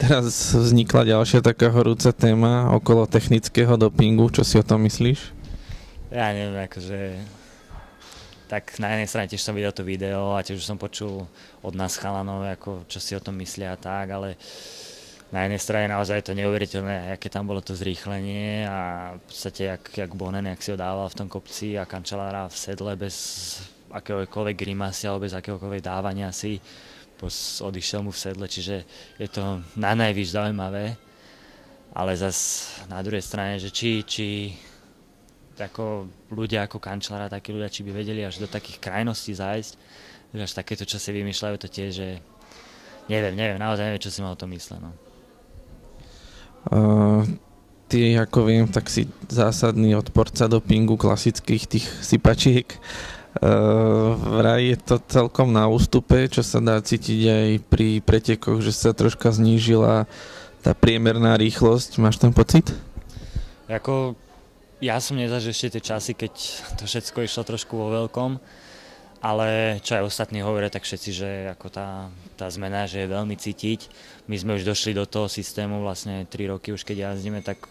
teraz vznikla ďalšia taká horúca téma okolo technického dopingu. Čo si o tom myslíš? Ja neviem, akože... Tak na jednej strane tiež som videl to video a tiež som počul od nás chalanov, ako, čo si o tom myslia a tak, ale na jednej strane naozaj je to neuveriteľné, aké tam bolo to zrýchlenie a v podstate jak Bonen, jak si ho dával v tom kopci a Cancellara v sedle bez akéhokoľvek grimasy alebo bez akéhokoľvek dávania si, odišiel mu v sedle, čiže je to na najvyš zaujímavé, ale zas na druhej strane, že či ako ľudia ako Cancellara, takí ľudia, či by vedeli až do takých krajností zájsť, že až takéto, čo si vymýšľajú, to tiež, že neviem, naozaj neviem, čo si ma o tom mysle. No. Ty, ako viem, tak si zásadný odporca dopingu, klasických tých sypačiek. Vraj je to celkom na ústupe, čo sa dá cítiť aj pri pretekoch, že sa troška znížila tá priemerná rýchlosť. Máš ten pocit? Ja som nezažil ešte tie časy, keď to všetko išlo trošku vo veľkom, ale čo aj ostatní hovoria, tak všetci, že ako tá zmena, že je veľmi cítiť. My sme už došli do toho systému vlastne 3 roky, už keď jazdíme, tak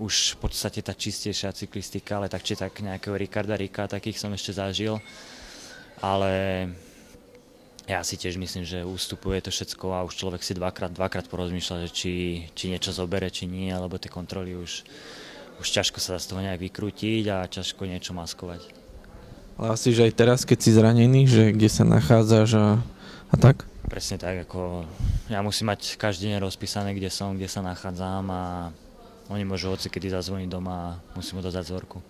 už v podstate tá čistejšia cyklistika, ale tak či tak nejakého Ricarda Ricka, takých som ešte zažil. Ale ja si tiež myslím, že ústupuje to všetko a už človek si dvakrát porozmýšľa, že či niečo zobere, či nie, alebo tie kontroly už ťažko sa z toho nejak vykrútiť a ťažko niečo maskovať. Ale asi, že aj teraz, keď si zranený, že kde sa nachádzaš a tak? Presne tak, ako ja musím mať každý deň rozpísané, kde som, kde sa nachádzam a oni môžu hocikedy zazvoniť doma a musím mu dodať vzorku.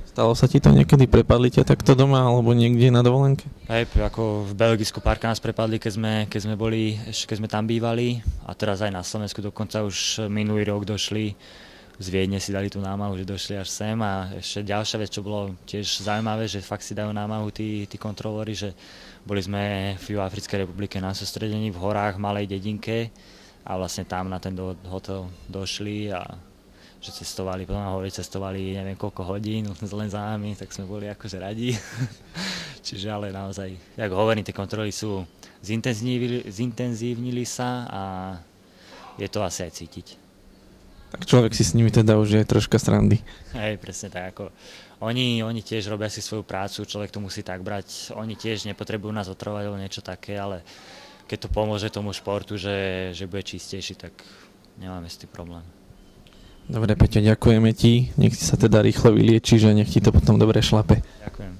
Stalo sa ti to niekedy? Prepadli ťa takto doma alebo niekde na dovolenke? Hej, ako v Belgicku párkrát nás prepadli, keď sme tam bývali a teraz aj na Slovensku dokonca už minulý rok došli. Z Viedne si dali tú námahu, že došli až sem a ešte ďalšia vec, čo bolo tiež zaujímavé, že fakt si dajú námahu tí kontrolóri, že boli sme v Juhoafrickej republike na sústredení v horách, v malej dedinke a vlastne tam na ten hotel došli a že cestovali, potom cestovali neviem koľko hodín len za nami, tak sme boli akože radi. Čiže ale naozaj, jak hovorím, tie kontroly zintenzívnili sa a je to asi aj cítiť. Tak človek si s nimi teda už je troška srandy. Hej, presne tak. Ako oni tiež robia si svoju prácu, človek to musí tak brať. Oni tiež nepotrebujú nás otrovať alebo niečo také, ale keď to pomôže tomu športu, že bude čistejší, tak nemáme s tým problém. Dobre, Peťo, ďakujeme ti. Nech si sa teda rýchlo vyliečiš a nech ti to potom dobre šlape. Ďakujem.